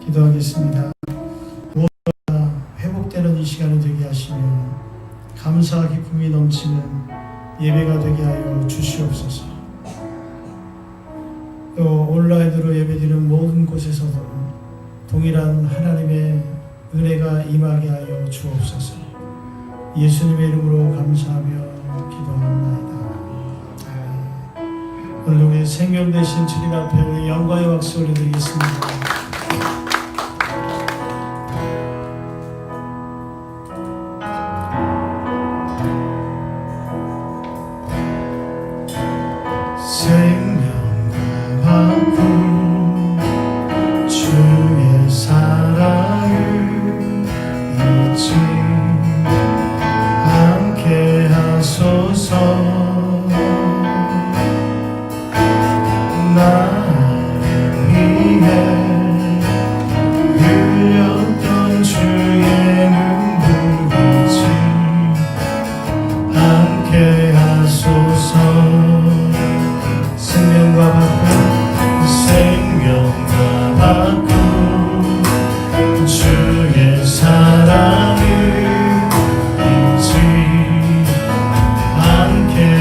기도하겠습니다. 무엇보다 회복되는 이 시간이 되게 하시며 감사 기쁨이 넘치는 예배가 되게 하여 주시옵소서. 또 온라인으로 예배드리는 모든 곳에서도 동일한 하나님의 은혜가 임하게 하여 주옵소서. 예수님의 이름으로 감사하며 기도합니다. 오늘 우리 생명 되신 주님 앞에 우리 영광의 박수 올려드리겠습니다. 사랑을 잊지 않게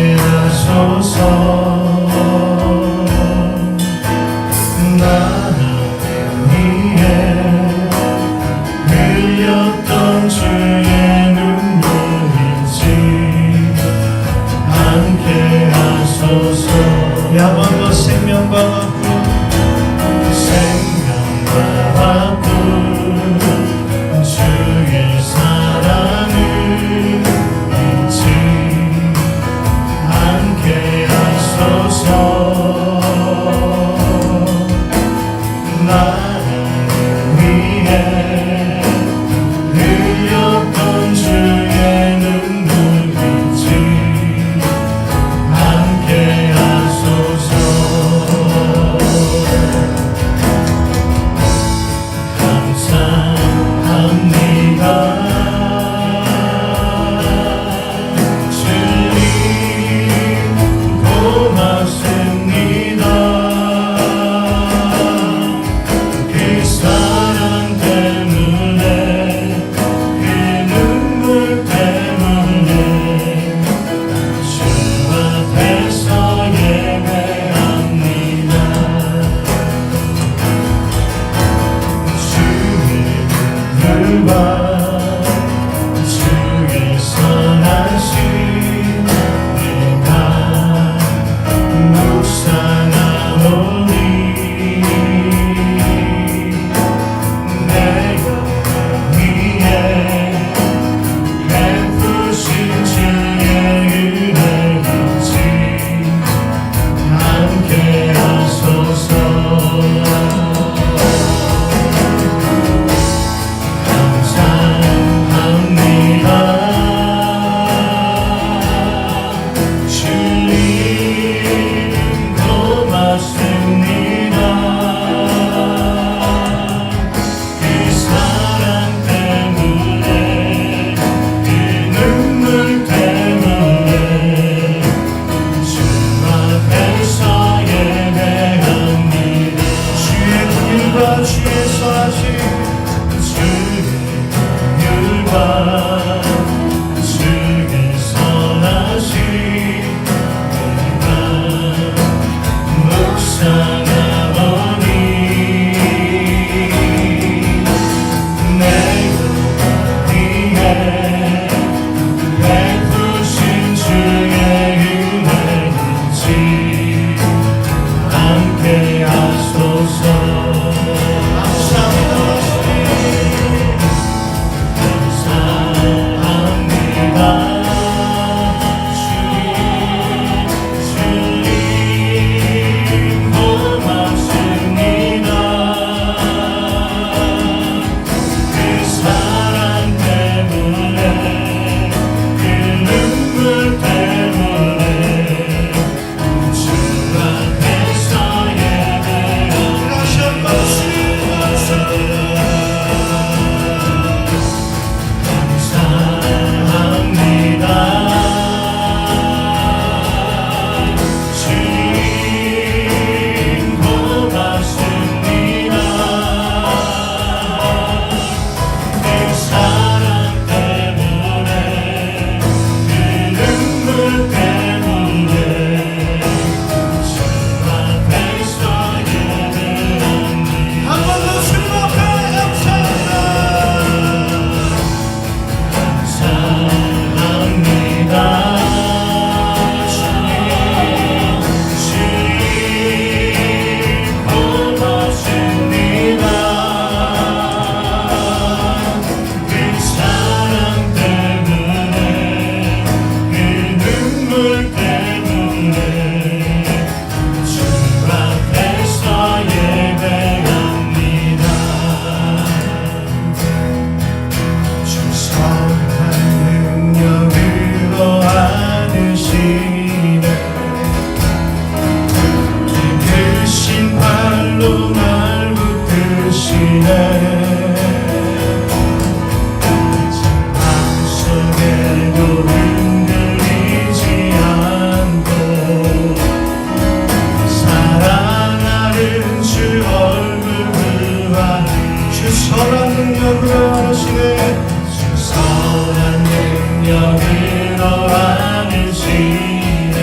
능력으로 안으시네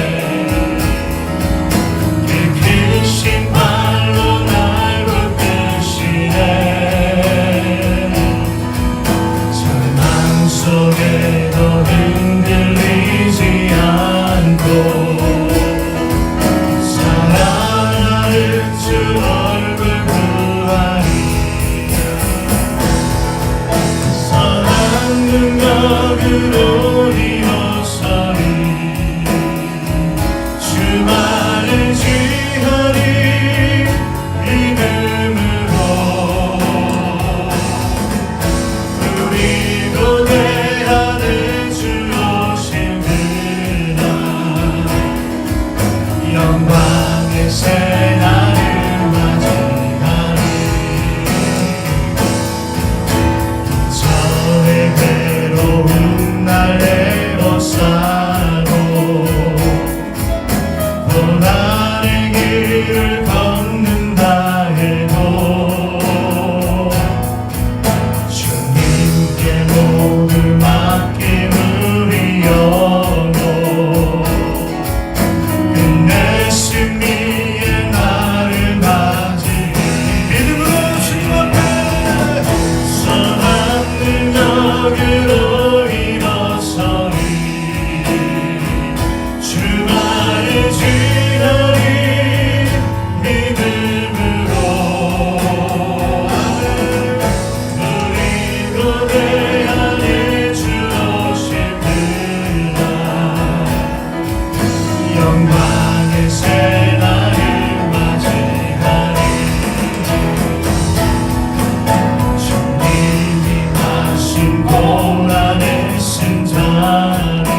그 크신 발로 날 붙드시네 절망 속에도 흔들리지 않고 사랑하는 주 얼굴 구하리 선한 능력으로 일어서리 주만을 지하리 믿음으로 우리 고대하는 주 오신 그날 영광의 새날을 맞이하리 전의 괴로운 날 애워싸고 고난의 길을 걷는다 해도 주님께 모두 맡긴 우리 영혼 끝내 승리의 날을 맞이 믿음으로 주님 앞에 선한 능력으로 일어서리 주만을 지하리 믿음으로 우리 고대하는 주 오신 그날 영광의 새날을 맞이하리 주님이 하신 고난의 승자리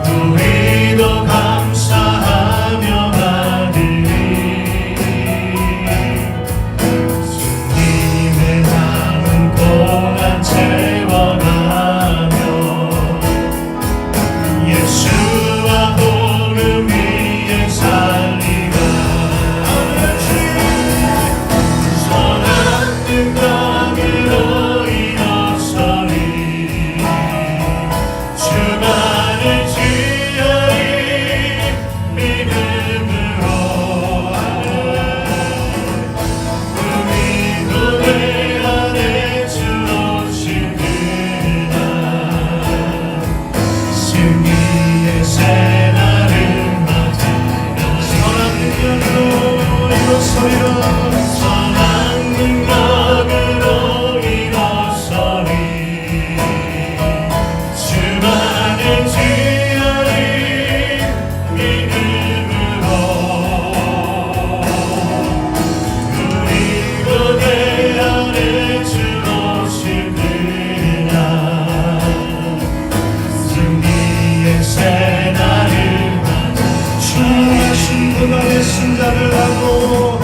우리도 감사하며 받으리 주님의 남은 고난 채워가며 예수와 복음 위에 살리라 선한 능력으로 일어서리 주만을 지하리 믿음으로 우리 고대하는 주 오신 그날 승리의 새날을 맞이하리 선한 능력으로 일어서리라 선한 능력으로 일어서리 주만을 지하리 믿음으로 우리 고대하는 주 오신 그날 승리의 새날을 맞이 주님하신 고난의 승자를 하고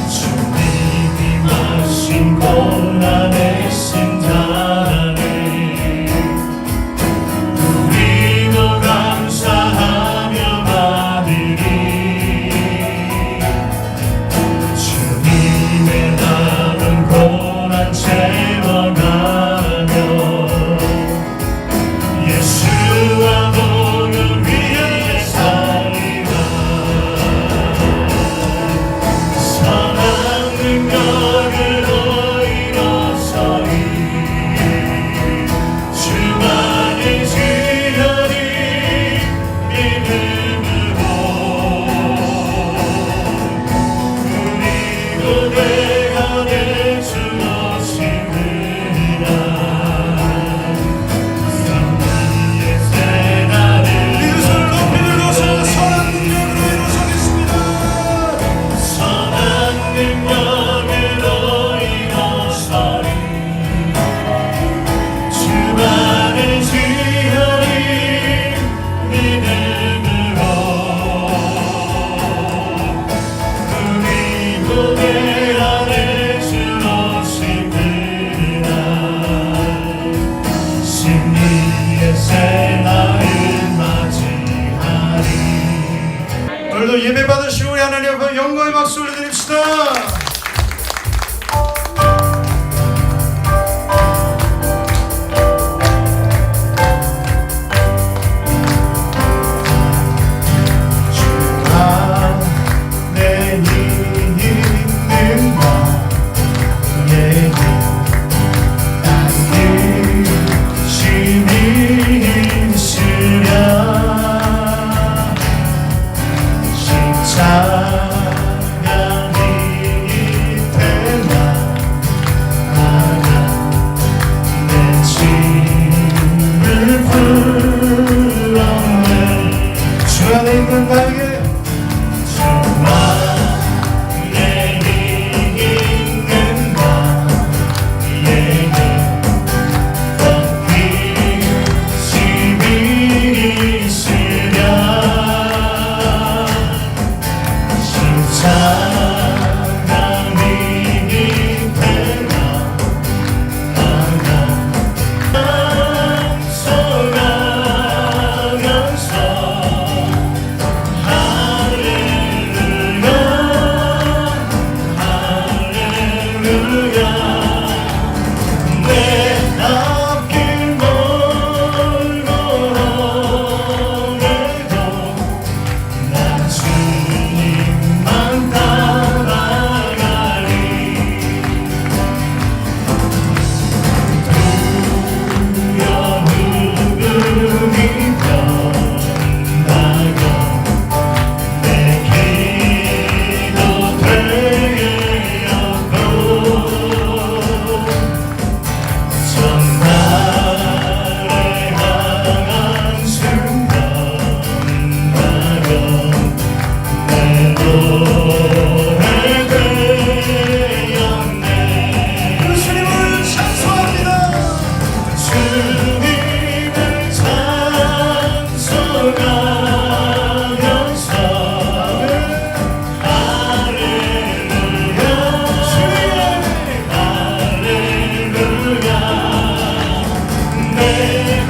주님이 마신 고난의 승자를 우리도 감사하며 받으리 주님의 남은 고난 채워가며 예수와 복음 위에 살리라 선한 능력으로 일어서리 주만을 지하리 믿음으로 우리 고대하는 주 오신 그날 승리의 새날을 이웃을 높이 들고서 선한 능력으로 일어서겠습니다 선한 능력으로 일어서리 주만을 지하리 믿음으로 우리 고대하는 주 오신 그날 승리의 새날을 맞이하리 오늘도 예배 받으시고 우리 하나님 앞에 영광의 박수 올려드립시다.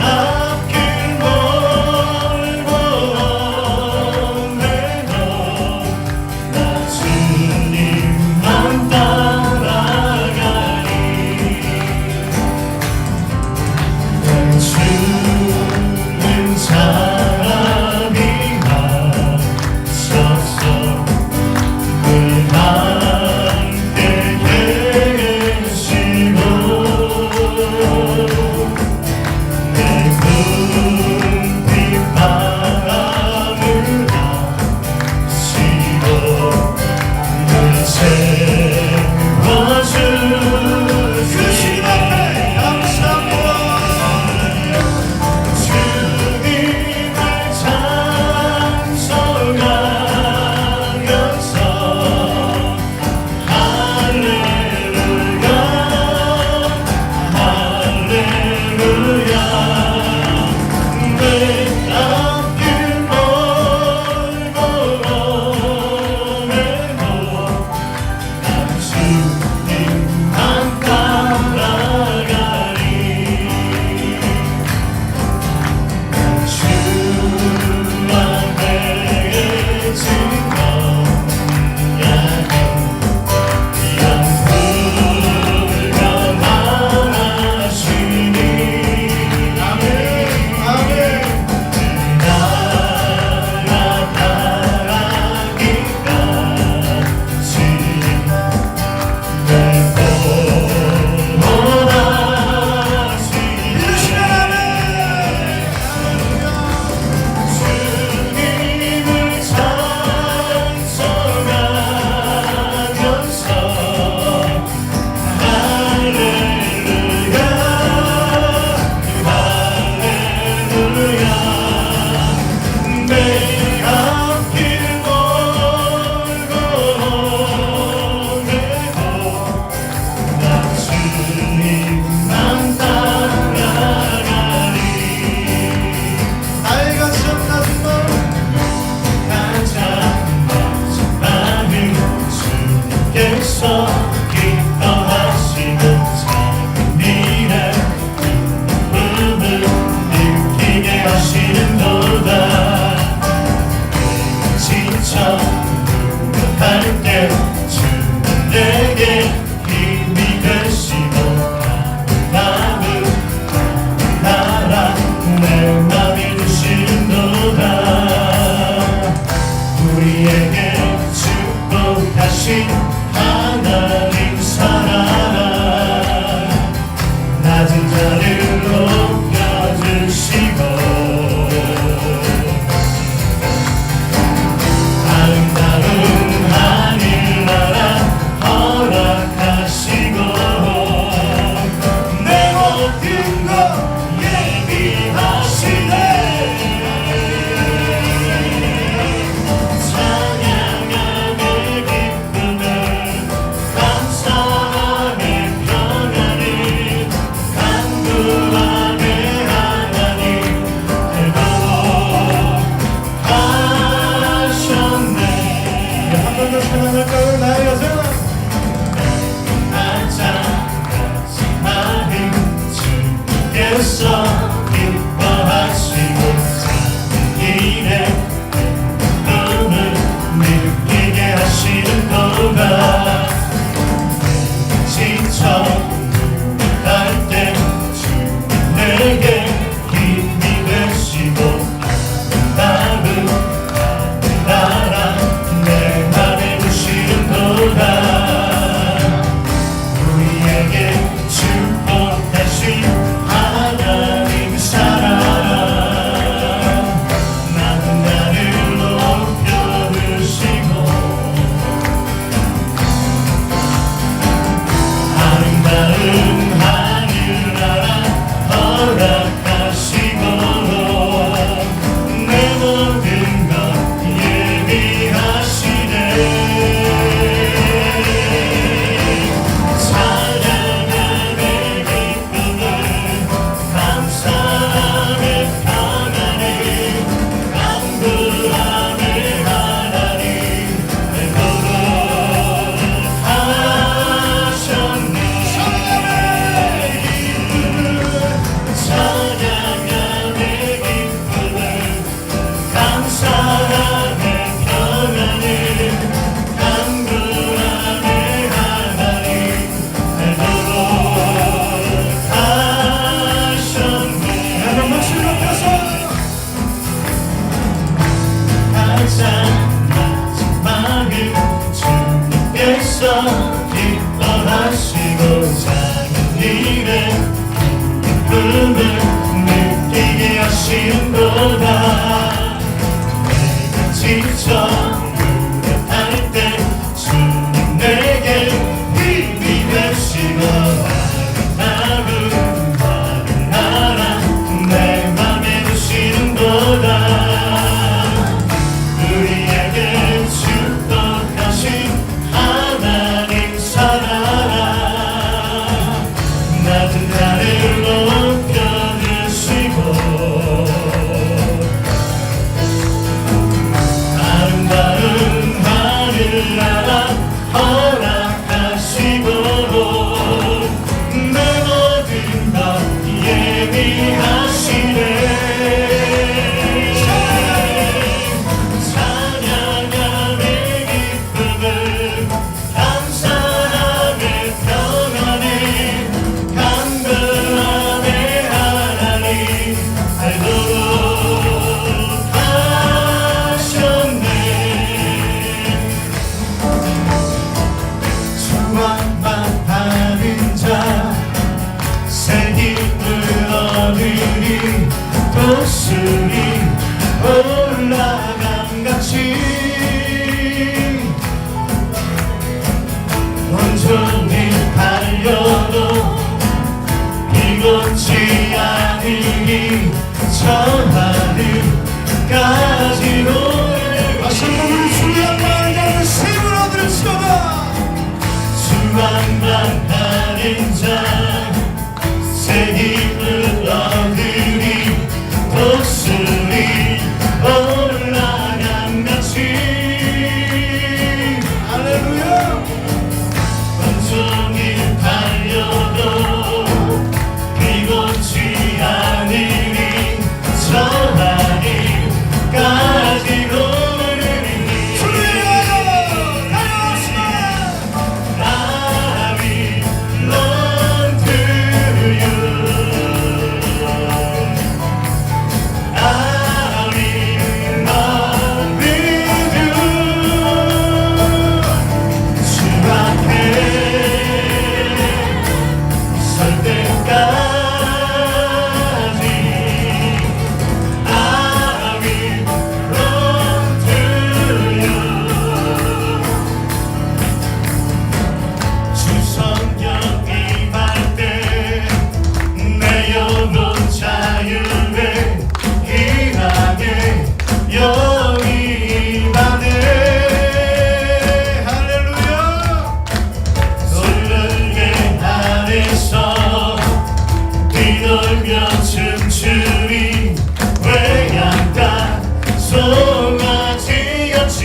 앞길 멀고 언제나 나 주님만 따라가리. 내 주는 사람이 하소서. 늘 함께 계시고 내 느끼게 하시는도다. 내가 지쳐 무력할 때 주님 내게 힘이 되시고 나를 알아 내 맘에 두시는도다. 우리에게 축복하신 하나님 살아라. 낮은 하늘 높여주시고 아름다운 하늘 나라 허락하시고 내 모든 것 예비하시네. 찬양함의 기쁨을 감사함의 평안을 강건함의 하나님 알도록 하셨네. 소망만 하는 자 새 힘을 얻으리 독수리 올라감같이 온종일 달려도 이곳지 않으니 저 하늘까지 오를 하나님을 주양만 자는 힘을 얻을지어다. 수많은 하는 자 새 힘을 얻으리 독수리 올라감같이 할렐루야. 온종일 달려도 비고치 않으니 저 하늘까지 오르니 주여 달려오시네. I belong to you. I belong with you. 주 앞에 설 때까지 I belong to you. 주 성령 임할 때 내 영혼 자유에 일하게 영이 임하네. 할렐루야. 솔르게 안에서 뛰놀며 춤추리 외양간 송아지같이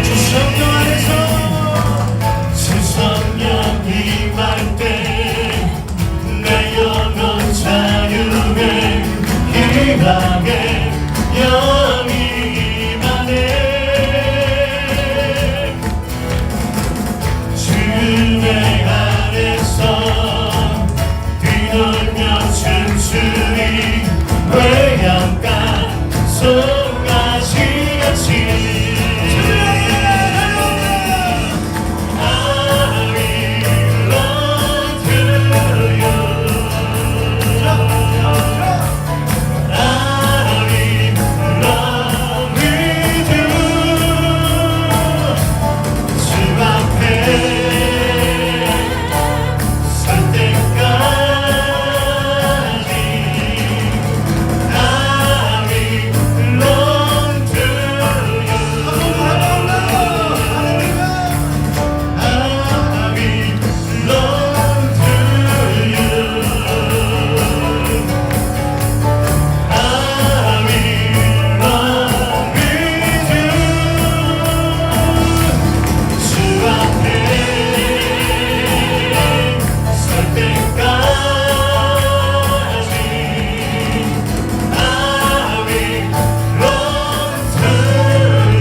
주 성령 안에서 주 성령 임할 때 내 영혼 자유에 일하게 영이 임하네. 주의 안에서 뛰놀며 춤추리 외양간 송아지같이 I belong to you. I belong with you. 주 앞에 설 때까지 I belong to you. I belong to you. I belong with you. 주 앞에 설 때까지 I belong to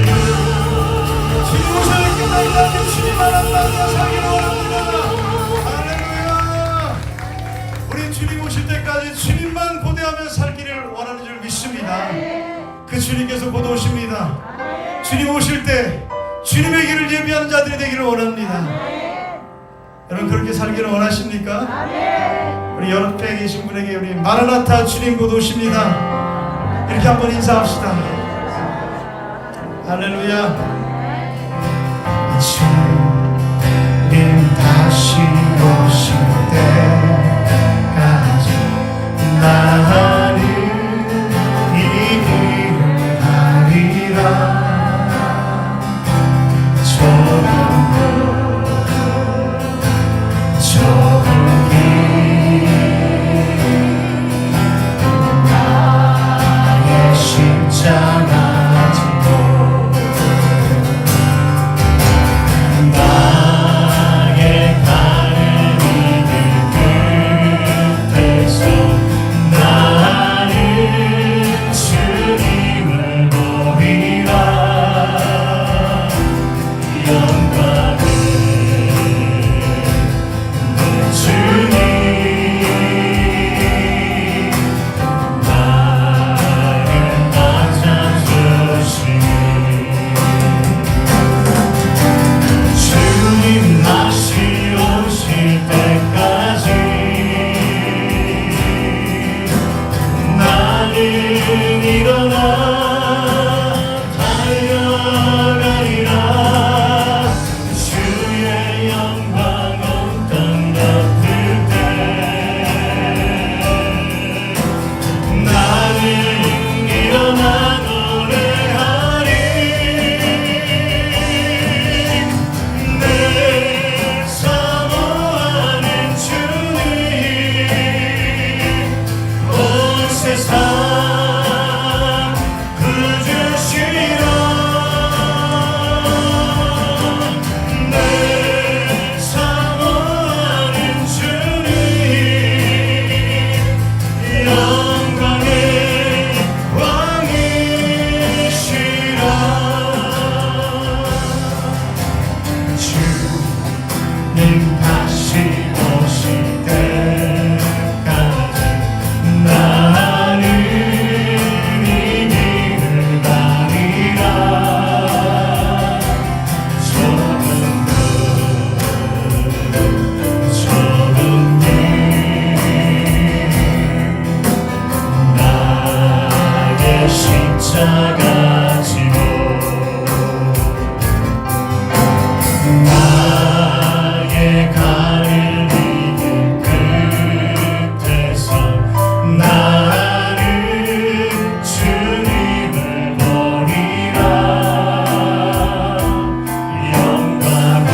you. 주님 오실 때까지 주님만 한 마음으로 살기를 원합니다. 할렐루야. 우리 주님 오실 때까지 주님만 고대하며 살기를 원하는 줄 믿습니다. 그 주님께서 곧 오십니다. 주님 오실 때 주님의 길을 예비하는 자들이 되기를 원합니다. 여러분 그렇게 살기를 원하십니까? 우리 옆에 계신 분에게 우리 마라나타 주님 곧 오십니다 이렇게 한번 인사합시다. 할렐루야. 주님 다시 오실 때까지 나는 이 길을 가리라. 좁은 길 나의 십자가 지고 나의 가는 이 길 끝에서 나는 주님을 보리라. 영광을 내 주님 나를 맞아주시니 주님 다시 오실 때까지 나는 일어나 달려가리라. 주의 영광 온 땅 덮을 때 나는 일어나 노래하리. 내 사모하는 주님 온 세상 구주시라. 내 사모하는 주님 영광의 왕이시라. 주님 다시 오실 때까지 나는 이 길을 가리라. 좁은 길 나의 십자가 지고 나의 가는 이 길 끝에서 나는 주님을 보리라. 영광을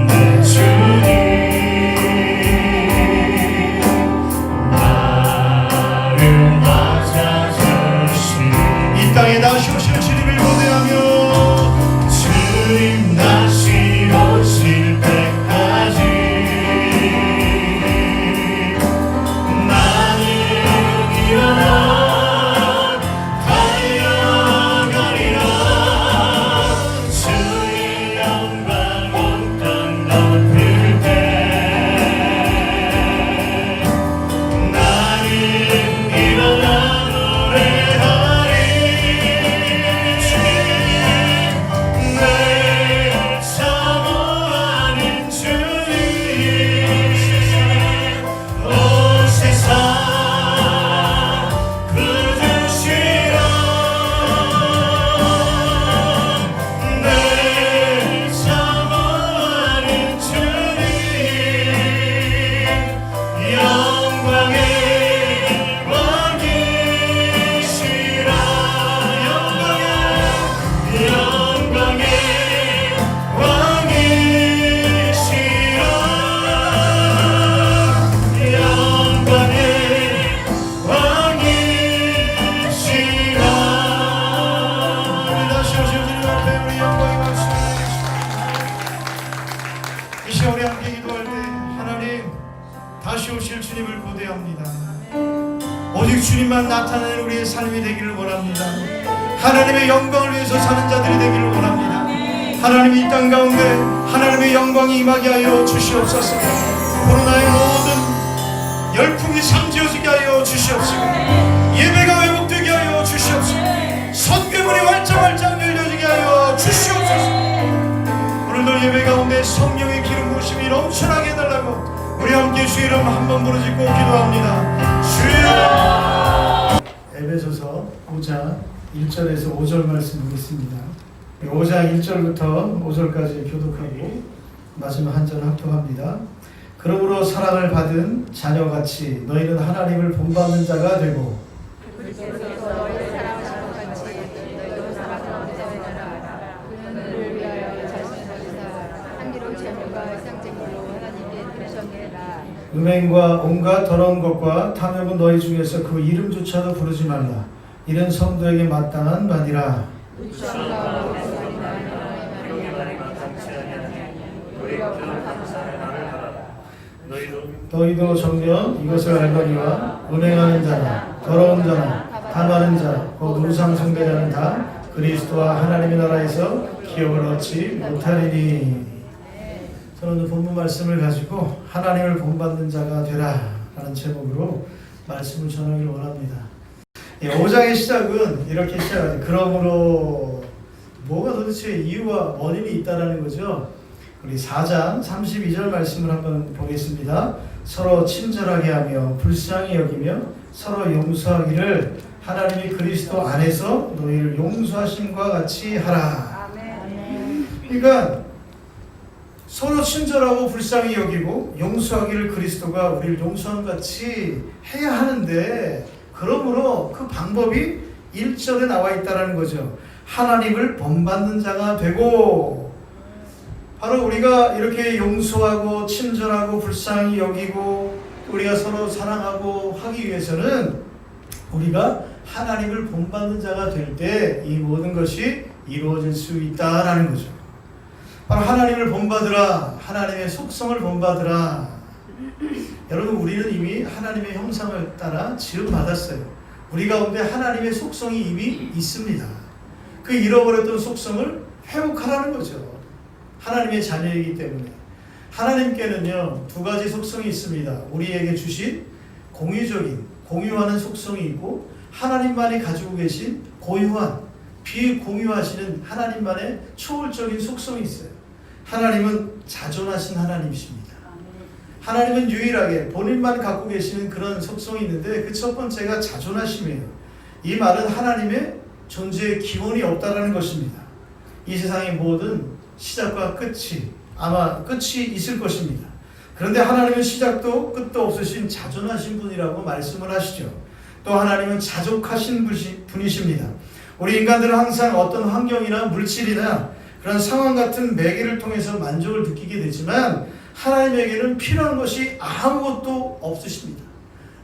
내 주님 나를 맞아주시니 이 땅에 다시 오실 주님을 고대하며 주님 다시 오실 때까지 나는 일어나 달려가리라. 주의 영광 온 땅 덮을 때 나는 일어나 노래하리. 내 사모하는 주님 온 세상 구주시라. 내 사모하는 주님 영광의 왕이시라. 영광의 왕이시라. 영광의 왕이시라. 우리 다시 오실 주님 앞에 우리 영광의 박수. 이 시간 우리 함께 기도할 때 하나님 다시 오실 주님을 고대합니다. 오직 주님만 나타나는 우리의 삶이 되기를 원합니다. 하나님의 영광을 위해서 사는 자들이 되기를 원합니다. 하나님 이 땅 가운데 하나님의 영광이 임하게 하여 주시옵소서. 코로나의 모든 열풍이 잠재워지게 하여 주시옵시고 예배가 회복되게 하여 주시옵시고 선교문이 활짝활짝 열려지게 하여 주시옵소서. 오늘도 예배 가운데 성령의 기름 부으심이 넘쳐나게 해달라고 우리 함께 주 이름 한 번 부르짖고 기도합니다. 주여. 에베소서 5장 1절에서 5절 말씀 보겠습니다. 5장 1절부터 5절까지 교독하고 마지막 한 절 합독합니다. 그러므로 사랑을 받은 자녀같이 너희는 하나님을 본받는 자가 되고 음행과 온갖 더러운 것과 탐욕은 너희 중에서 그 이름조차도 부르지 말라. 이는 성도에게 마땅한 바니라. 너희도 정녕 이것을 알거니와 은행하는 자나 더러운 자나 탐하는 자 곧 우상 숭배자는 다 그리스도와 하나님의 나라에서 기업을 얻지 못하리니. 저는 오늘 본문 말씀을 가지고 하나님을 본받는 자가 되라 라는 제목으로 말씀을 전하기를 원합니다. 5장의 시작은 이렇게 시작하죠. 그러므로 뭐가 도대체 이유와 원인이 있다라는 거죠. 우리 4장 32절 말씀을 한번 보겠습니다. 서로 친절하게 하며 불쌍히 여기며 서로 용서하기를 하나님이 그리스도 안에서 너희를 용서하심과 같이 하라. 그러니까 서로 친절하고 불쌍히 여기고 용서하기를 그리스도가 우리를 용서함 같이 해야 하는데, 그러므로 그 방법이 1절에 나와 있다는 거죠. 하나님을 본받는 자가 되고, 바로 우리가 이렇게 용서하고 친절하고 불쌍히 여기고 우리가 서로 사랑하고 하기 위해서는 우리가 하나님을 본받는 자가 될 때 이 모든 것이 이루어질 수 있다라는 거죠. 바로 하나님을 본받으라, 하나님의 속성을 본받으라. 여러분, 우리는 이미 하나님의 형상을 따라 지음받았어요. 우리 가운데 하나님의 속성이 이미 있습니다. 그 잃어버렸던 속성을 회복하라는 거죠. 하나님의 자녀이기 때문에. 하나님께는요, 두 가지 속성이 있습니다. 우리에게 주신 공유적인, 공유하는 속성이 있고, 하나님만이 가지고 계신 고유한, 비공유하시는 하나님만의 초월적인 속성이 있어요. 하나님은 자존하신 하나님이십니다. 하나님은 유일하게 본인만 갖고 계시는 그런 속성이 있는데, 그 첫 번째가 자존하심이에요. 이 말은 하나님의 존재의 기원이 없다라는 것입니다. 이 세상의 모든 시작과 끝이 아마 끝이 있을 것입니다. 그런데 하나님은 시작도 끝도 없으신 자존하신 분이라고 말씀을 하시죠. 또 하나님은 자족하신 분이십니다. 우리 인간들은 항상 어떤 환경이나 물질이나 그런 상황 같은 매개를 통해서 만족을 느끼게 되지만, 하나님에게는 필요한 것이 아무것도 없으십니다.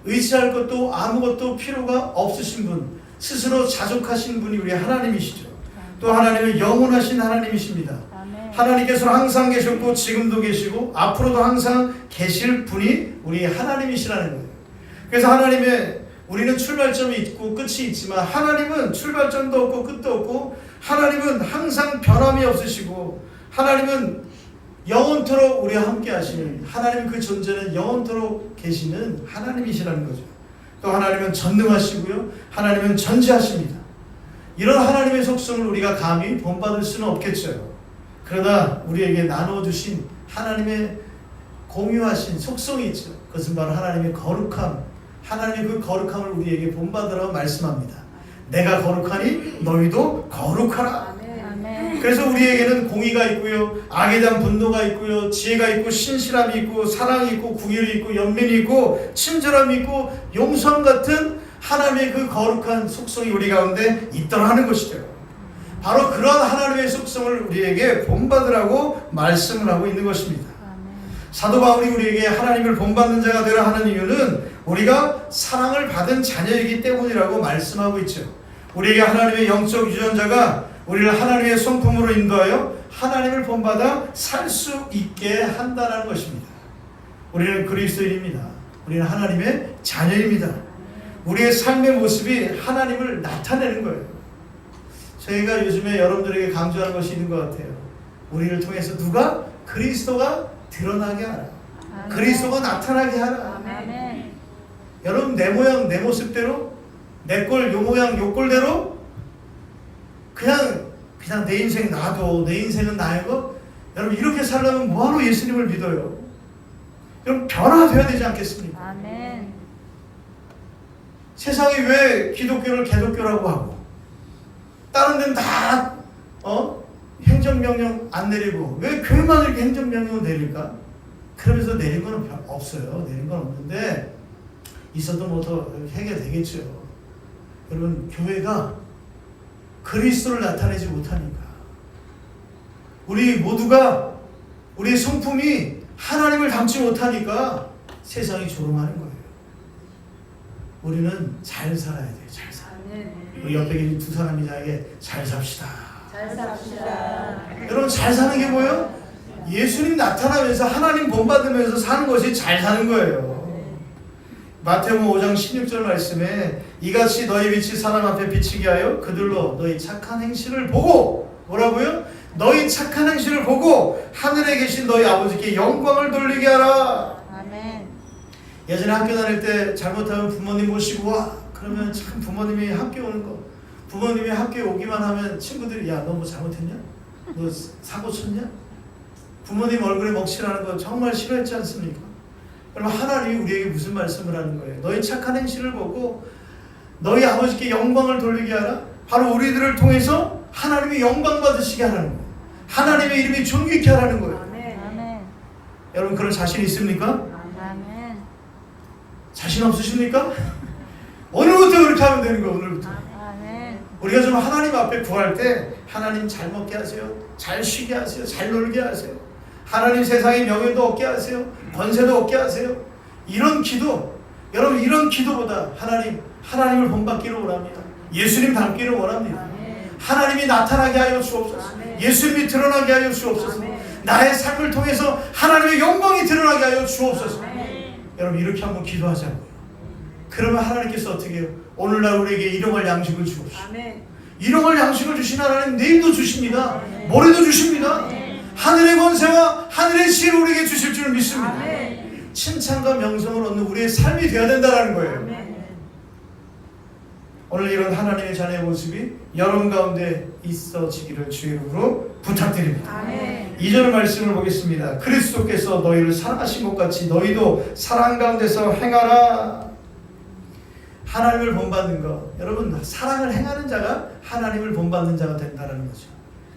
의지할 것도 아무것도 필요가 없으신 분, 스스로 자족하신 분이 우리 하나님이시죠. 또 하나님은 영원하신 하나님이십니다. 하나님께서는 항상 계셨고 지금도 계시고 앞으로도 항상 계실 분이 우리 하나님이시라는 거예요. 그래서 우리는 출발점이 있고 끝이 있지만, 하나님은 출발점도 없고 끝도 없고, 하나님은 항상 변함이 없으시고, 하나님은 영원토록 우리와 함께 하시는, 하나님 그 존재는 영원토록 계시는 하나님이시라는 거죠. 또 하나님은 전능하시고요, 하나님은 전지하십니다. 이런 하나님의 속성을 우리가 감히 본받을 수는 없겠죠. 그러나 우리에게 나눠주신 하나님의 공유하신 속성이 있죠. 그것은 바로 하나님의 거룩함, 하나님의 그 거룩함을 우리에게 본받으라고 말씀합니다. 내가 거룩하니 너희도 거룩하라. 그래서 우리에게는 공의가 있고요, 악에 대한 분노가 있고요, 지혜가 있고, 신실함이 있고, 사랑이 있고, 궁율이 있고, 연민이 있고, 친절함이 있고, 용서함 같은 하나님의 그 거룩한 속성이 우리 가운데 있더라 하는 것이죠. 바로 그런 하나님의 속성을 우리에게 본받으라고 말씀을 하고 있는 것입니다. 사도 바울이 우리에게 하나님을 본받는 자가 되라 하는 이유는 우리가 사랑을 받은 자녀이기 때문이라고 말씀하고 있죠. 우리에게 하나님의 영적 유전자가 우리를 하나님의 성품으로 인도하여 하나님을 본받아 살 수 있게 한다는 것입니다. 우리는 그리스도인입니다. 우리는 하나님의 자녀입니다. 우리의 삶의 모습이 하나님을 나타내는 거예요. 저희가 요즘에 여러분들에게 강조하는 것이 있는 것 같아요. 우리를 통해서 누가? 그리스도가 드러나게 하라. 아멘. 그리스도가 나타나게 하라. 아멘. 여러분, 내 모양 내 모습대로, 내 꼴 요 모양 요 꼴대로 그냥 내 인생 나도, 내 인생은 나이고, 여러분 이렇게 살려면 뭐하러 예수님을 믿어요? 여러분 변화되어야 되지 않겠습니까? 아멘. 세상이 왜 기독교를 개독교라고 하고 다른 데는 다 행정명령 안 내리고 왜 교회만 이렇게 행정명령을 내릴까? 그러면서 내린 건 없어요. 내린 건 없는데 있어도 뭐 더 해결되겠죠. 여러분 교회가 그리스도를 나타내지 못하니까 우리 모두가 우리의 성품이 하나님을 닮지 못하니까 세상이 조롱하는 거예요. 우리는 잘 살아야 돼요. 잘 살아야 돼요. 우리 옆에 계신 두 사람 이자에게 잘 삽시다. 잘 삽시다. 여러분 잘 사는 게 뭐예요? 예수님 나타나면서 하나님 본받으면서 사는 것이 잘 사는 거예요. 마태복음 5장 16절 말씀에 이같이 너희 빛이 사람 앞에 비치게 하여 그들로 너희 착한 행실을 보고 뭐라고요? 너희 착한 행실을 보고 하늘에 계신 너희 아버지께 영광을 돌리게 하라. 아멘. 예전에 학교 다닐 때 잘못하면 부모님 모시고 와 그러면 참 부모님이 학교 오는 거 부모님이 학교에 오기만 하면 친구들이 야 너 뭐 잘못했냐? 너 사고 쳤냐? 부모님 얼굴에 먹칠하는 거 정말 싫어했지 않습니까? 그럼 하나님이 우리에게 무슨 말씀을 하는 거예요? 너희 착한 행실을 보고 너희 아버지께 영광을 돌리게 하라. 바로 우리들을 통해서 하나님이 영광 받으시게 하라는 거예요. 하나님의 이름이 존귀케 하라는 거예요. 아멘. 여러분 그런 자신 있습니까? 아멘. 자신 없으십니까? 오늘부터 그렇게 하면 되는 거예요. 오늘부터. 아멘. 우리가 좀 하나님 앞에 구할 때 하나님 잘 먹게 하세요. 잘 쉬게 하세요. 잘 놀게 하세요. 하나님 세상의 명예도 얻게 하세요. 권세도 얻게 하세요. 이런 기도, 여러분 이런 기도보다 하나님을 본받기를 원합니다. 예수님 닮기를 원합니다. 하나님이 나타나게 하여 주옵소서. 예수님이 드러나게 하여 주옵소서. 나의 삶을 통해서 하나님의 영광이 드러나게 하여 주옵소서. 여러분 이렇게 한번 기도하자고요. 그러면 하나님께서 어떻게 해요? 오늘날 우리에게 일용할 양식을 주옵시오. 일용할 양식을 주신 하나님 내일도 주십니다. 모레도 주십니다. 하늘의 권세와 하늘의 지혜를 우리에게 주실 줄 믿습니다. 칭찬과 명성을 얻는 우리의 삶이 되어야 된다는 거예요. 오늘 이런 하나님의 자녀의 모습이 여러분 가운데 있어지기를 주의 이름으로 부탁드립니다. 2절 말씀을 보겠습니다. 그리스도께서 너희를 사랑하신 것 같이 너희도 사랑 가운데서 행하라. 하나님을 본받는 것, 여러분 사랑을 행하는 자가 하나님을 본받는 자가 된다는 거죠.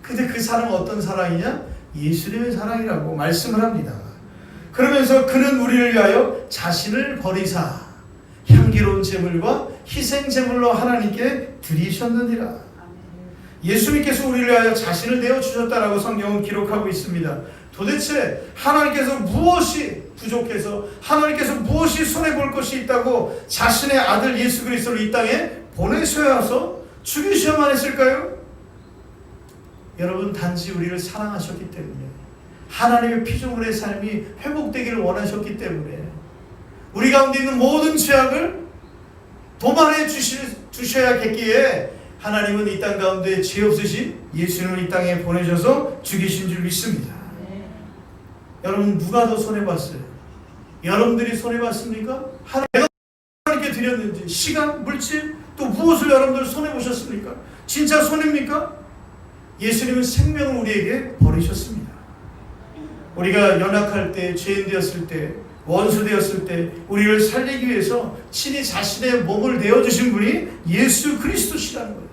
근데 그 사랑은 어떤 사랑이냐? 예수님의 사랑이라고 말씀을 합니다. 그러면서 그는 우리를 위하여 자신을 버리사 향기로운 제물과 희생 제물로 하나님께 드리셨느니라. 예수님께서 우리를 위하여 자신을 내어주셨다라고 성경은 기록하고 있습니다. 도대체 하나님께서 무엇이 부족해서 하나님께서 무엇이 손해볼 것이 있다고 자신의 아들 예수 그리스도를 이 땅에 보내셔야 해서 죽이셔야만 했을까요? 여러분 단지 우리를 사랑하셨기 때문에 하나님의 피조물의 삶이 회복되기를 원하셨기 때문에 우리 가운데 있는 모든 죄악을 도말해 주셔야겠기에 하나님은 이 땅 가운데 죄 없으신 예수님을 이 땅에 보내셔서 죽이신 줄 믿습니다. 여러분 누가 더 손해봤어요? 여러분들이 손해봤습니까? 내가 하나님께 드렸는지 시간, 물질 또 무엇을 여러분들 손해보셨습니까? 진짜 손해입니까? 예수님은 생명을 우리에게 버리셨습니다. 우리가 연약할 때, 죄인 되었을 때, 원수 되었을 때 우리를 살리기 위해서 친히 자신의 몸을 내어주신 분이 예수 그리스도시라는 거예요.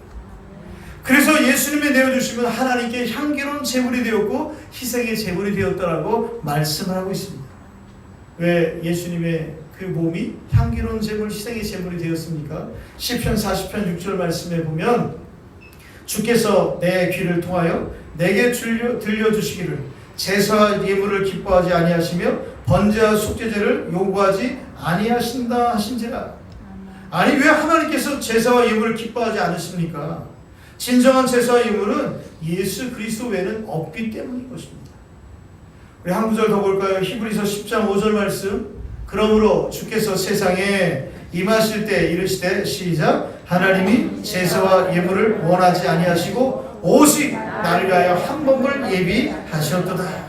그래서 예수님이 내어주시면 하나님께 향기로운 제물이 되었고 희생의 제물이 되었다라고 말씀을 하고 있습니다. 왜 예수님의 그 몸이 향기로운 제물, 희생의 제물이 되었습니까? 시편 40편 6절 말씀에 보면 주께서 내 귀를 통하여 내게 들려주시기를 제사와 예물을 기뻐하지 아니하시며 번제와 속죄제를 요구하지 아니하신다 하신지라. 아니 왜 하나님께서 제사와 예물을 기뻐하지 않으십니까? 진정한 제사와 예물은 예수 그리스도 외에는 없기 때문인 것입니다. 우리 한 구절 더 볼까요? 히브리서 10장 5절 말씀. 그러므로 주께서 세상에 임하실 때 이르시되 시작 하나님이 제사와 예물을 원하지 아니하시고 오직 나를 위하여 한 몸을 예비하셨도다.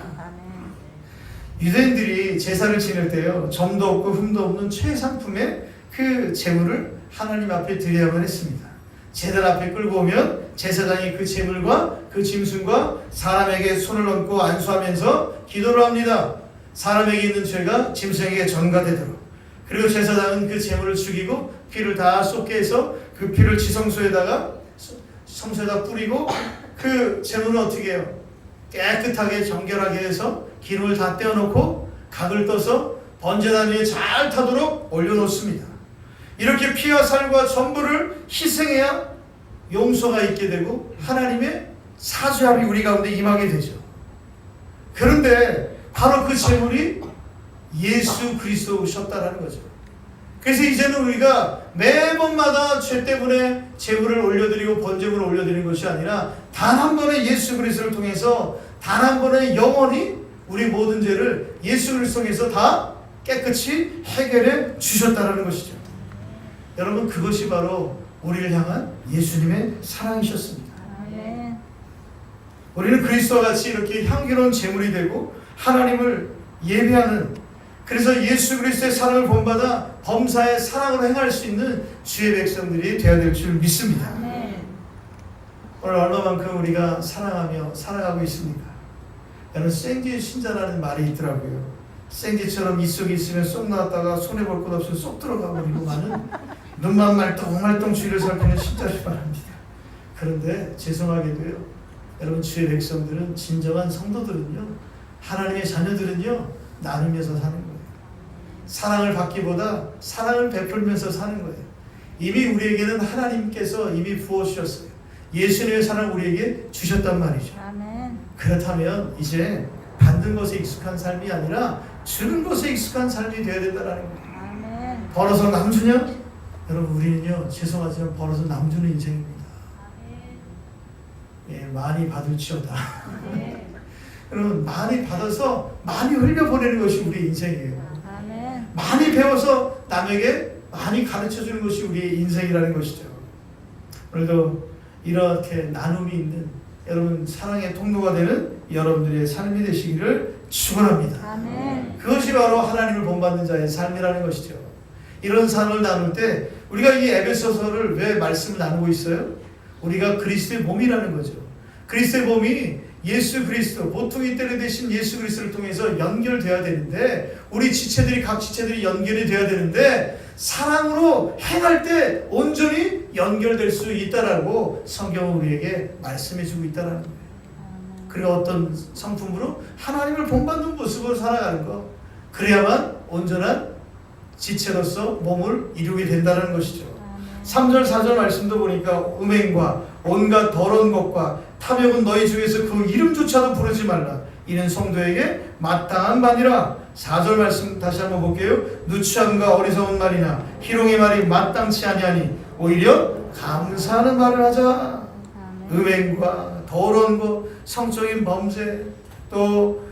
유대인들이 제사를 지낼 때요 점도 없고 흠도 없는 최상품의 그 제물을 하나님 앞에 드려야만 했습니다. 제단 앞에 끌고 오면 제사장이 그 제물과 그 짐승과 사람에게 손을 얹고 안수하면서 기도를 합니다. 사람에게 있는 죄가 짐승에게 전가되도록, 그리고 제사장은 그 제물을 죽이고 피를 다 쏟게 해서 그 피를 지성소에다가 성소에다 뿌리고 그 제물은 어떻게 해요? 깨끗하게 정결하게 해서 기름을 다 떼어놓고 각을 떠서 번제단 위에 잘 타도록 올려놓습니다. 이렇게 피와 살과 전부를 희생해야 용서가 있게 되고 하나님의 사죄함이 우리 가운데 임하게 되죠. 그런데 바로 그 제물이 예수 그리스도셨다라는 거죠. 그래서 이제는 우리가 매번마다 죄 때문에 제물을 올려드리고 번제물을 올려드리는 것이 아니라 단 한 번의 예수 그리스도를 통해서 단 한 번의 영원히 우리 모든 죄를 예수 그리스도 통해서 다 깨끗이 해결해 주셨다는 것이죠. 여러분, 그것이 바로 우리를 향한 예수님의 사랑이셨습니다. 아멘. 우리는 그리스도와 같이 이렇게 향기로운 제물이 되고 하나님을 예배하는, 그래서 예수 그리스도의 사랑을 본받아 범사의 사랑으로 행할 수 있는 주의 백성들이 되어야 될 줄 믿습니다. 아멘. 오늘 얼마만큼 우리가 사랑하며 살아가고 있습니까? 여러분, 생기 신자라는 말이 있더라고요. 생기처럼 입속에 있으면 쏙 나왔다가 손에 볼 것 없으면 쏙 들어가 버리고 많은 눈만 말똥말똥 주위를 살피는 신자를 말합니다. 그런데 죄송하게도요, 여러분, 주의 백성들은, 진정한 성도들은요, 하나님의 자녀들은요, 나누면서 사는 거예요. 사랑을 받기보다 사랑을 베풀면서 사는 거예요. 이미 우리에게는 하나님께서 이미 부어주셨어요. 예수님의 사랑을 우리에게 주셨단 말이죠. 아멘. 그렇다면 이제 받는 것에 익숙한 삶이 아니라 주는 것에 익숙한 삶이 되어야 된다는 거예요. 아멘. 벌어서 남주냐? 여러분, 우리는요, 죄송하지만 벌어서 남주는 인생입니다. 예, 많이 받을지어다. 여러분, 많이 받아서 많이 흘려보내는 것이 우리의 인생이에요. 아멘. 많이 배워서 남에게 많이 가르쳐주는 것이 우리의 인생이라는 것이죠. 오늘도 이렇게 나눔이 있는, 여러분, 사랑의 통로가 되는 여러분들의 삶이 되시기를 축원합니다. 아멘. 그것이 바로 하나님을 본받는 자의 삶이라는 것이죠. 이런 삶을 나눌 때 우리가 이 에베소서를 왜 말씀을 나누고 있어요? 우리가 그리스도의 몸이라는 거죠. 그리스도의 몸이 예수 그리스도, 보통이 때려 대신 예수 그리스도를 통해서 연결돼야 되는데, 우리 지체들이, 각 지체들이 연결이 돼야 되는데, 사랑으로 행할 때 온전히 연결될 수 있다라고 성경은 우리에게 말씀해주고 있다라는 거예요. 그리고 어떤 성품으로 하나님을 본받는 모습으로 살아가는 것, 그래야만 온전한 지체로서 몸을 이루게 된다는 것이죠. 3절 4절 말씀도 보니까 음행과 온갖 더러운 것과 탐욕은 너희 중에서 그 이름조차도 부르지 말라. 이는 성도에게 마땅한 바니라. 4절 말씀 다시 한번 볼게요. 누추함과 어리석은 말이나 희롱의 말이 마땅치 아니하니 오히려 감사하는 말을 하자. 음행과 더러운 것, 성적인 범죄, 또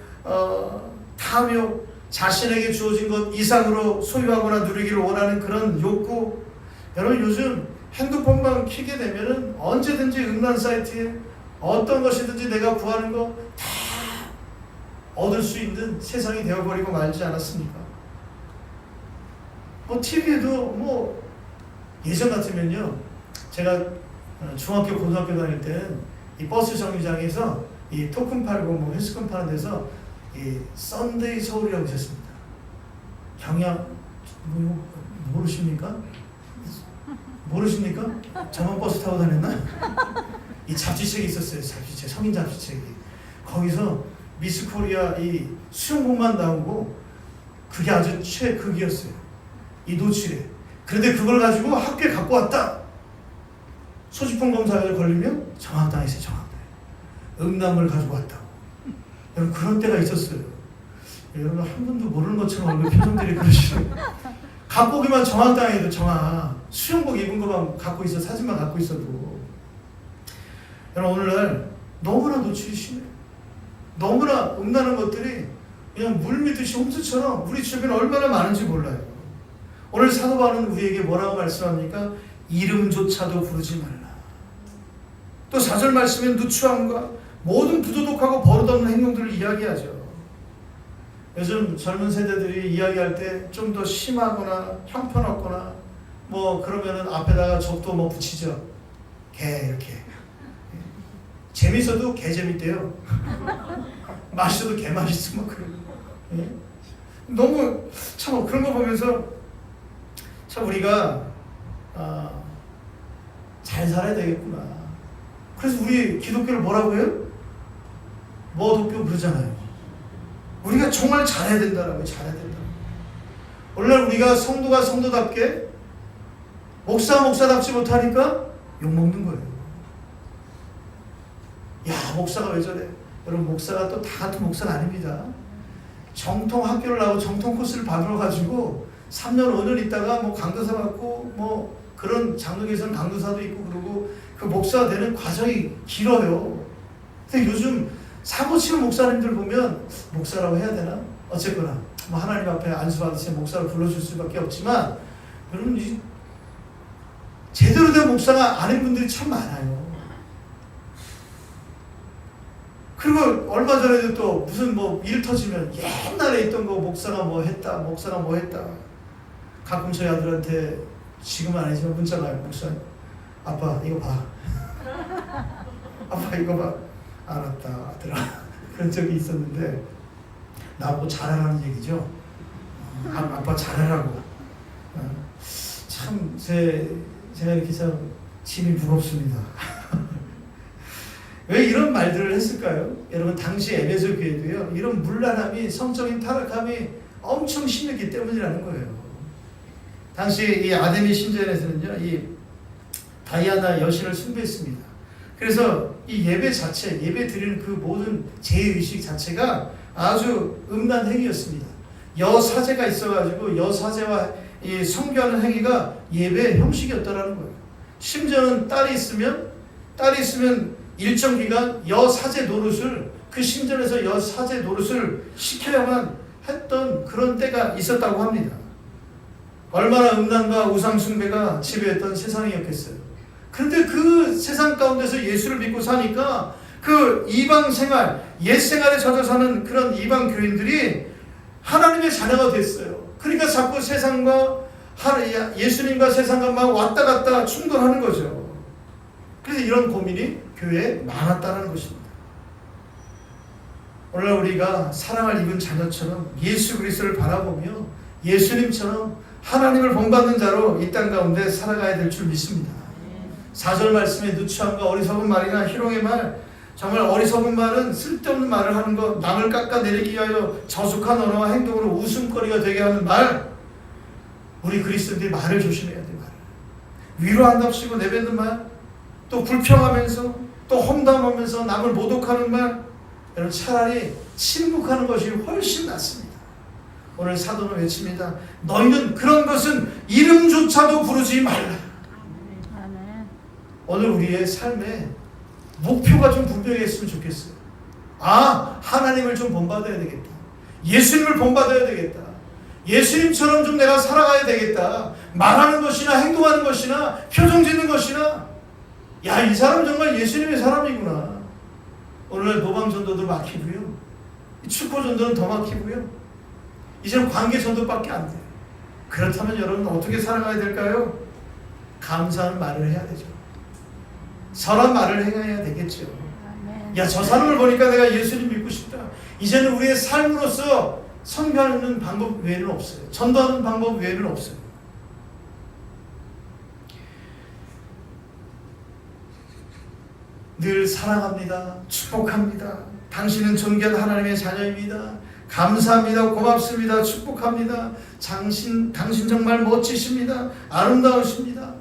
탐욕, 자신에게 주어진 것 이상으로 소유하거나 누리기를 원하는 그런 욕구. 여러분, 요즘 핸드폰만 켜게 되면은 언제든지 음란 사이트에 어떤 것이든지 내가 구하는 거 다 얻을 수 있는 세상이 되어버리고 말지 않았습니까? 뭐 TV에도 뭐 예전 같으면요, 제가 중학교 고등학교 다닐 때는 이 버스 정류장에서 이 토큰 팔고 뭐 회수권 파는 데서 이 썬데이 서울이라고 있었습니다. 경양 모르십니까? 모르십니까? 저만 버스 타고 다녔나? 이 잡지책이 있었어요. 잡지책, 성인 잡지책이. 거기서 미스 코리아 이 수영복만 나오고 그게 아주 최극이었어요. 이 노출에. 그런데 그걸 가지고 학교에 갖고 왔다. 소지품 검사에 걸리면 정황당했어요. 정황당. 음란물을 가지고 왔다고. 여러분, 그런 때가 있었어요. 여러분, 한 분도 모르는 것처럼 얼굴 표정들이 그러시네요. 갖고 오기만 정황당해도 정황. 수영복 입은 것만 갖고 있어, 사진만 갖고 있어도. 여러분, 오늘날 너무나 노출이 심해요. 너무나 음란한 것들이 그냥 물밀듯이 홍수처럼 우리 주변에 얼마나 많은지 몰라요. 오늘 사도 바울은 우리에게 뭐라고 말씀합니까? 이름조차도 부르지 말라. 또 4절 말씀에 누추함과 모든 부도덕하고 버릇없는 행동들을 이야기하죠. 요즘 젊은 세대들이 이야기할 때 좀 더 심하거나 형편없거나 뭐 그러면은 앞에다가 적도 뭐 붙이죠. 개 이렇게. 재밌어도 개 재밌대요. 맛있어도 개 맛있어 막 그러고. 너무 참 그런 거 보면서 참 우리가 잘 살아야 되겠구나. 그래서 우리 기독교를 뭐라고 해요? 뭐 도교 그러잖아요. 우리가 정말 잘해야 된다라고요. 잘해야 된다. 오늘날 우리가 성도가 성도답게 목사답지 못하니까 욕먹는 거예요. 야, 목사가 왜 저래? 여러분, 목사가 또 다 같은 목사는 아닙니다. 정통 학교를 나오고 정통 코스를 받아가지고 3년 5년 있다가 뭐 강도사 받고 뭐 그런 장로교에서는 강도사도 있고 그러고 그 목사가 되는 과정이 길어요. 근데 요즘 사고치는 목사님들 보면 목사라고 해야 되나? 어쨌거나 뭐 하나님 앞에 안수받으신 목사를 불러줄 수밖에 없지만 여러분 이 제대로 된 목사가 아닌 분들이 참 많아요. 그리고 얼마 전에도 또 무슨 뭐 일 터지면 옛날에 있던 거 목사가 뭐 했다 가끔 저희 아들한테 지금은 아니지만 문자가 와요. 목사 아빠 이거 봐. 아빠 이거 봐. 알았다 아들아. 그런 적이 있었는데 나보고 잘하라는 얘기죠. 아빠 잘하라고. 참 제가 이렇게 참 심이 무겁습니다. 왜 이런 말들을 했을까요? 여러분 당시 에베소 교회도요 이런 문란함이 성적인 타락함이 엄청 심했기 때문이라는 거예요. 당시 이 아데미 신전에서는요 이 다이아나 여신을 숭배했습니다. 그래서 이 예배 자체, 예배 드리는 그 모든 제의식 자체가 아주 음란 행위였습니다. 여사제가 있어가지고 여사제와 이 성교하는 행위가 예배 형식이었다라는 거예요. 심지어는 딸이 있으면 일정 기간 여사제 노릇을 그 신전에서 여사제 노릇을 시켜야만 했던 그런 때가 있었다고 합니다. 얼마나 음란과 우상숭배가 지배했던 세상이었겠어요. 그런데 그 세상 가운데서 예수를 믿고 사니까 그 이방 생활, 옛 생활에 젖어 사는 그런 이방 교인들이 하나님의 자녀가 됐어요. 그러니까 자꾸 세상과 예수님과 세상과 막 왔다 갔다 충돌하는 거죠. 그래서 이런 고민이 교회에 많았다는 것입니다. 오늘 우리가 사랑을 입은 자녀처럼 예수 그리스도를 바라보며 예수님처럼 하나님을 본받는 자로 이 땅 가운데 살아가야 될 줄 믿습니다. 4절 말씀에 누추함과 어리석은 말이나 희롱의 말, 정말 어리석은 말은 쓸데없는 말을 하는 것, 남을 깎아내리기 위하여 저속한 언어와 행동으로 웃음거리가 되게 하는 말, 우리 그리스도인들이 말을 조심해야 돼. 말을 위로한답시고 내뱉는 말, 또 불평하면서 또 험담하면서 남을 모독하는 말, 여러분 차라리 침묵하는 것이 훨씬 낫습니다. 오늘 사도는 외칩니다. 너희는 그런 것은 이름조차도 부르지 말라. 오늘 우리의 삶에 목표가 좀 분명했으면 좋겠어요. 하나님을 좀 본받아야 되겠다. 예수님을 본받아야 되겠다. 예수님처럼 좀 내가 살아가야 되겠다. 말하는 것이나 행동하는 것이나 표정 짓는 것이나 야, 이 사람 정말 예수님의 사람이구나. 오늘날 노방전도도 막히고요. 축구전도는 더 막히고요. 이제는 관계전도밖에 안 돼요. 그렇다면 여러분 어떻게 살아가야 될까요? 감사하는 말을 해야 되죠. 선한 말을 행해야 되겠죠. 야, 저 사람을 보니까 내가 예수님 믿고 싶다. 이제는 우리의 삶으로서 선교하는 방법 외에는 없어요. 전도하는 방법 외에는 없어요. 늘 사랑합니다. 축복합니다. 당신은 존귀한 하나님의 자녀입니다. 감사합니다. 고맙습니다. 축복합니다. 당신 정말 멋지십니다. 아름다우십니다.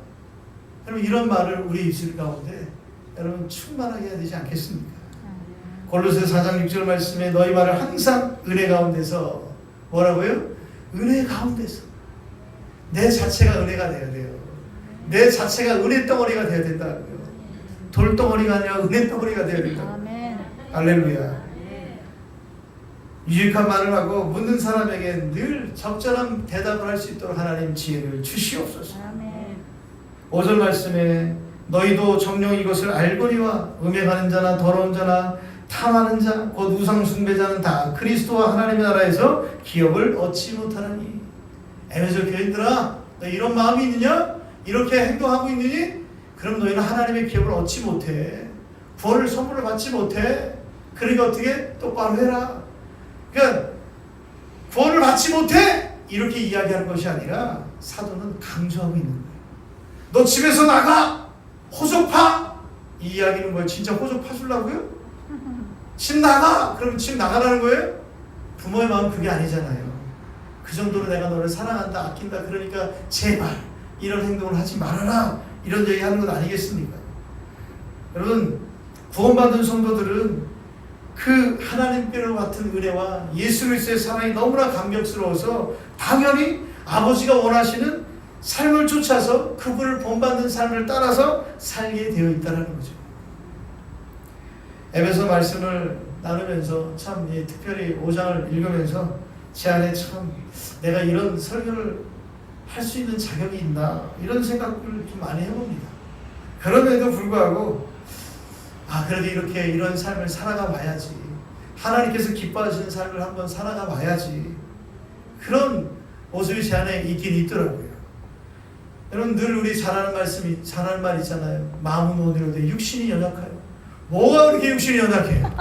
여러분 이런 말을 우리 입술 가운데 여러분 충만하게 해야 되지 않겠습니까? 골로새 4장 6절 말씀에 너희 말을 항상 은혜 가운데서 뭐라고요? 은혜 가운데서 내 자체가 은혜가 돼야 돼요. 내 자체가 은혜 덩어리가 돼야 된다고요. 돌덩어리가 아니라 은혜 덩어리가 돼야 된다. 할렐루야. 유익한 말을 하고 묻는 사람에게 늘 적절한 대답을 할 수 있도록 하나님 지혜를 주시옵소서. 5절 말씀에 너희도 정녕 이것을 알거니와 음행하는 자나 더러운 자나 탐하는 자 곧 우상 숭배자는 다 그리스도와 하나님의 나라에서 기업을 얻지 못하나니. 에베소 교인들아, 너 이런 마음이 있느냐? 이렇게 행동하고 있느니? 그럼 너희는 하나님의 기업을 얻지 못해. 구원을 선물로 받지 못해. 그러니까 어떻게? 똑바로 해라. 그러니까 구원을 받지 못해! 이렇게 이야기하는 것이 아니라 사도는 강조하고 있는 거예요. 너 집에서 나가! 호적파! 이 이야기는 뭐예요? 진짜 호적파 주려고요? 집 나가! 그러면 집 나가라는 거예요? 부모의 마음 그게 아니잖아요. 그 정도로 내가 너를 사랑한다, 아낀다, 그러니까 제발 이런 행동을 하지 말아라, 이런 얘기 하는 건 아니겠습니까? 여러분, 구원받은 성도들은 그 하나님께로 같은 은혜와 예수 그리스도의 사랑이 너무나 감격스러워서 당연히 아버지가 원하시는 삶을 쫓아서 그분을 본받는 삶을 따라서 살게 되어 있다는 거죠. 에베소 말씀을 나누면서 참 특별히 5장을 읽으면서 제 안에 참 내가 이런 설교를 할 수 있는 자격이 있나 이런 생각을 좀 많이 해봅니다. 그럼에도 불구하고 그래도 이렇게 이런 삶을 살아가 봐야지, 하나님께서 기뻐하시는 삶을 한번 살아가 봐야지, 그런 모습이 제 안에 있긴 있더라고요. 여러분, 늘 우리 잘하는 말 있잖아요. 마음은 온유로되 육신이 연약하여. 뭐가 그렇게 육신이 연약해요?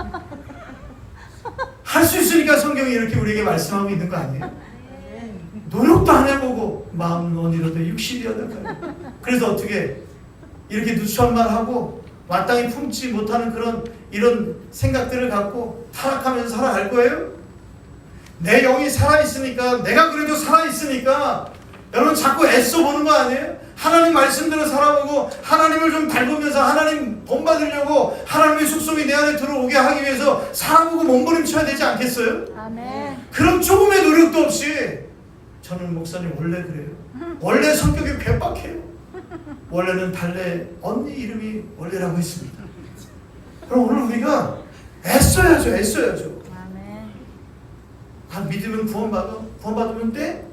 할 수 있으니까 성경이 이렇게 우리에게 말씀하고 있는 거 아니에요? 노력도 안 해보고 마음은 온유로되 육신이 연약하여. 그래서 어떻게 이렇게 누추한 말 하고 마땅히 품지 못하는 이런 생각들을 갖고 타락하면서 살아갈 거예요? 내 영이 살아있으니까, 내가 그래도 살아있으니까 여러분 자꾸 애써 보는 거 아니에요? 하나님 말씀대로 살아보고 하나님을 좀 닮으면서 하나님 본받으려고 하나님의 숙성이 내 안에 들어오게 하기 위해서 살아보고 몸부림쳐야 되지 않겠어요? 아멘. 그럼 조금의 노력도 없이, 저는 목사님 원래 그래요. 원래 성격이 괴팍해요. 원래는 달래 언니 이름이 원래라고 했습니다. 그럼 오늘 우리가 애써야죠. 아멘. 믿으면 구원받으면 돼?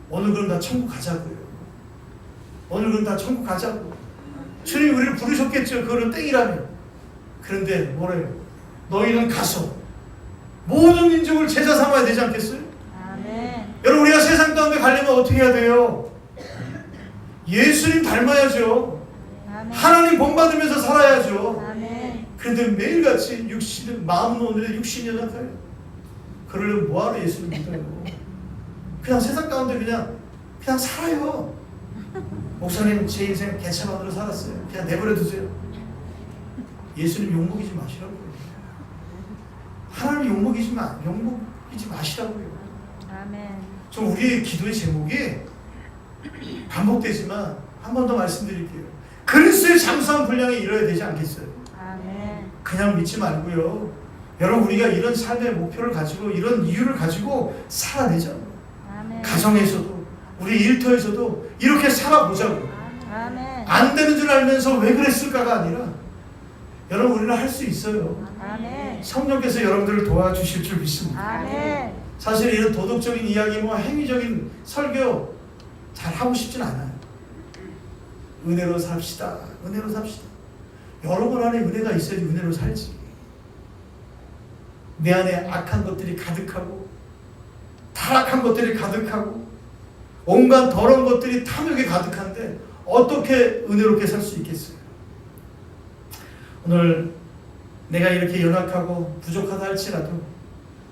오늘 그럼 다 천국 가자고요. 오늘 그럼 다 천국 가자고. 주님 우리를 부르셨겠죠. 그거는 땡이라면. 그런데 뭐래요? 너희는 가서 모든 민족을 제자 삼아야 되지 않겠어요? 아멘. 여러분, 우리가 세상 가운데 가려면 어떻게 해야 돼요? 예수님 닮아야죠. 아멘. 하나님 본받으면서 살아야죠. 아멘. 그런데 매일같이 마음은 오늘의 육신이 연약해요. 그러려면 뭐하러 예수를 믿어요? 그냥 세상 가운데 그냥 살아요. 목사님 제 인생 개차반으로 살았어요. 그냥 내버려 두세요. 예수님 욕먹이지 마시라고요. 하나님 욕먹이지 마시라고요. 아멘. 좀 우리의 기도의 제목이 반복되지만 한 번 더 말씀드릴게요. 그리스도의 잠수한 분량이 이뤄야 되지 않겠어요? 아멘. 그냥 믿지 말고요. 여러분, 우리가 이런 삶의 목표를 가지고 이런 이유를 가지고 살아내죠. 아멘. 가정에서도 우리 일터에서도 이렇게 살아보자고. 아멘. 안 되는 줄 알면서 왜 그랬을까가 아니라 여러분, 우리는 할 수 있어요. 아멘. 성령께서 여러분들을 도와주실 줄 믿습니다. 아멘. 사실 이런 도덕적인 이야기, 행위적인 설교 잘 하고 싶진 않아요. 은혜로 삽시다. 여러분 안에 은혜가 있어야지 은혜로 살지. 내 안에 악한 것들이 가득하고 타락한 것들이 가득하고 온갖 더러운 것들이 탐욕에 가득한데 어떻게 은혜롭게 살 수 있겠어요? 오늘 내가 이렇게 연약하고 부족하다 할지라도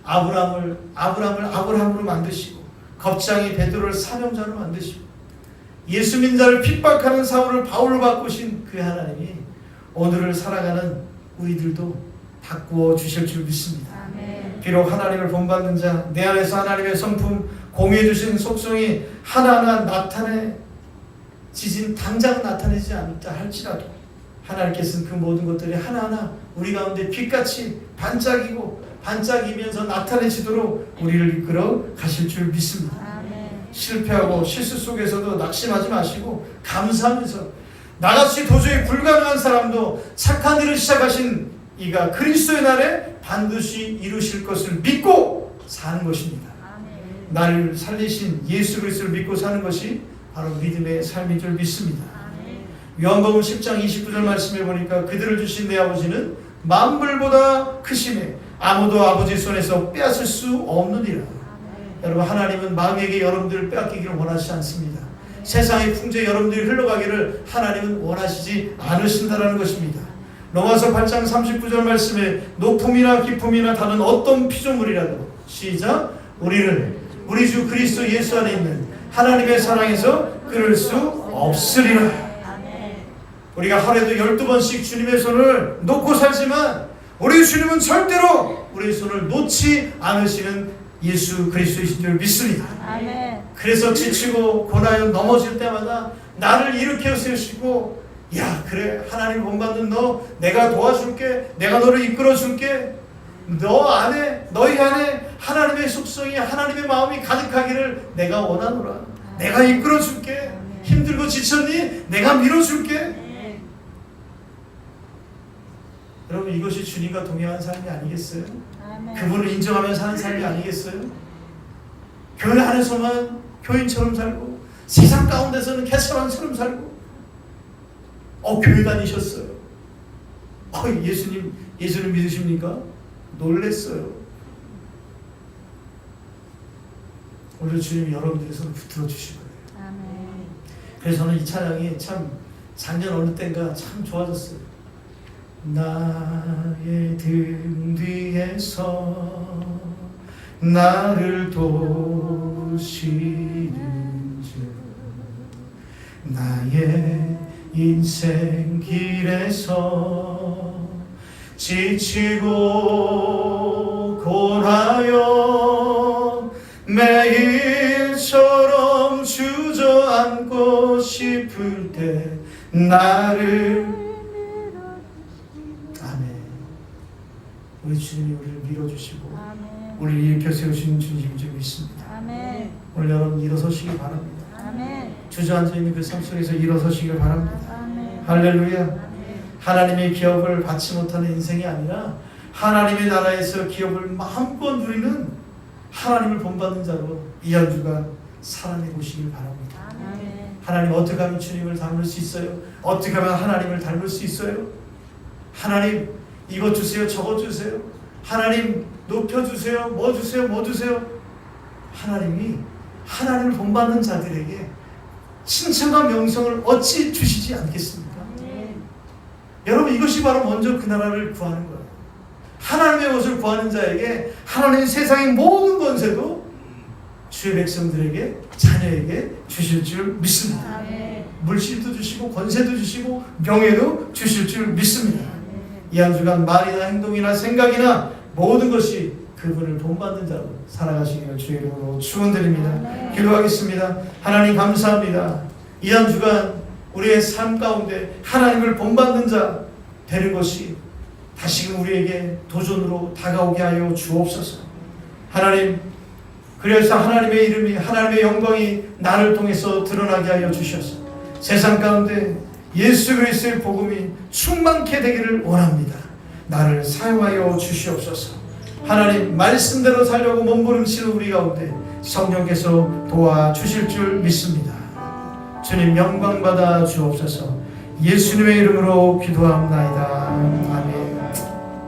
아브라함을 아브라함으로 만드시고 겁장이 베드로를 사명자로 만드시고 예수 믿는 자를 핍박하는 사울을 바울로 바꾸신 그 하나님이 오늘을 살아가는 우리들도 바꾸어 주실 줄 믿습니다. 아멘. 비록 하나님을 본받는 자, 내 안에서 하나님의 성품 공유해 주신 속성이 하나하나 당장 나타내지 않다 할지라도 하나님께서는 그 모든 것들이 하나하나 우리 가운데 빛같이 반짝이면서 나타내지도록 우리를 이끌어 가실 줄 믿습니다. 아멘. 실패하고 실수 속에서도 낙심하지 마시고 감사하면서 나같이 도저히 불가능한 사람도 착한 일을 시작하신 이가 그리스도의 날에 반드시 이루실 것을 믿고 사는 것입니다. 아멘. 나를 살리신 예수 그리스도를 믿고 사는 것이 바로 믿음의 삶인 줄 믿습니다. 아멘. 요한복음 10장 29절 말씀해 보니까 그들을 주신 내 아버지는 만물보다 크심에 아무도 아버지 손에서 빼앗을 수 없느니라. 여러분, 하나님은 마음에게 여러분들을 빼앗기기를 원하지 않습니다. 세상의 풍조에 여러분들이 흘러가기를 하나님은 원하시지 않으신다라는 것입니다. 로마서 8장 39절 말씀에 높음이나 깊음이나 다른 어떤 피조물이라도 시작. 우리를 우리 주 그리스도 예수 안에 있는 하나님의 사랑에서 끊을 수 없으리라. 아멘. 우리가 하루에도 12번씩 주님의 손을 놓고 살지만 우리 주님은 절대로 우리의 손을 놓지 않으시는 예수 그리스도이신 줄 믿습니다. 아멘. 그래서 지치고 고나여 넘어질 때마다 나를 일으켜 세우시고, 야 그래 하나님 본받는 너 내가 도와줄게, 내가 너를 이끌어줄게, 너 안에 너희 안에 하나님의 속성이 하나님의 마음이 가득하기를 내가 원하노라. 내가 이끌어줄게. 힘들고 지쳤니? 내가 밀어줄게. 여러분 이것이 주님과 동행한 삶이 아니겠어요? 아멘. 그분을 인정하며 사는 삶이 아니겠어요? 교회 안에서만 교인처럼 살고 세상 가운데서는 개처럼처럼 살고, 교회 다니셨어요. 예수님 믿으십니까? 놀랬어요. 오늘 주님이 여러분들의 손을 붙들어 주실 거예요. 아멘. 그래서 저는 이 찬양이 참 작년 어느 때인가 참 좋아졌어요. 나의 등 뒤에서 나를 도우시는 주, 나의 인생 길에서 지치고 고나여 매일처럼 주저앉고 싶을 때 나를, 아멘. 우리 주님이 우리를 밀어주시고 아멘. 우리를 일으켜 세우시는 주님인 줄 믿습니다. 아멘. 오늘 여러분 일어서시기 바랍니다. 아멘. 주저앉아 있는 그 삶 속에서 일어서시길 바랍니다. 아멘. 할렐루야. 아멘. 하나님의 기업을 받지 못하는 인생이 아니라 하나님의 나라에서 기업을 마음껏 누리는 하나님을 본받는 자로 이 한 주간 살아내 보시길 바랍니다. 아멘. 하나님 어떻게 하면 주님을 닮을 수 있어요? 어떻게 하면 하나님을 닮을 수 있어요? 하나님 이것 주세요, 저것 주세요. 하나님 높여주세요, 뭐 주세요, 뭐 주세요. 하나님이 하나님을 본받는 자들에게 칭찬과 명성을 어찌 주시지 않겠습니까? 여러분 이것이 바로 먼저 그 나라를 구하는 거예요. 하나님의 것을 구하는 자에게 하나님 세상의 모든 권세도 주의 백성들에게, 자녀에게 주실 줄 믿습니다. 아멘. 물질도 주시고 권세도 주시고 명예도 주실 줄 믿습니다. 이 한 주간 말이나 행동이나 생각이나 모든 것이 그분을 본받는 자로 살아가시기를 주의 이름으로 축원드립니다. 기도하겠습니다. 하나님 감사합니다. 이 한 주간 우리의 삶 가운데 하나님을 본받는 자 되는 것이 다시금 우리에게 도전으로 다가오게 하여 주옵소서. 하나님, 그래서 하나님의 이름이, 하나님의 영광이 나를 통해서 드러나게 하여 주셔서 세상 가운데 예수 그리스도의 복음이 충만케 되기를 원합니다. 나를 사용하여 주시옵소서. 하나님 말씀대로 살려고 몸부림치는 우리 가운데 성령께서 도와주실 줄 믿습니다. 주님 영광 받아 주옵소서. 예수님의 이름으로 기도합나이다.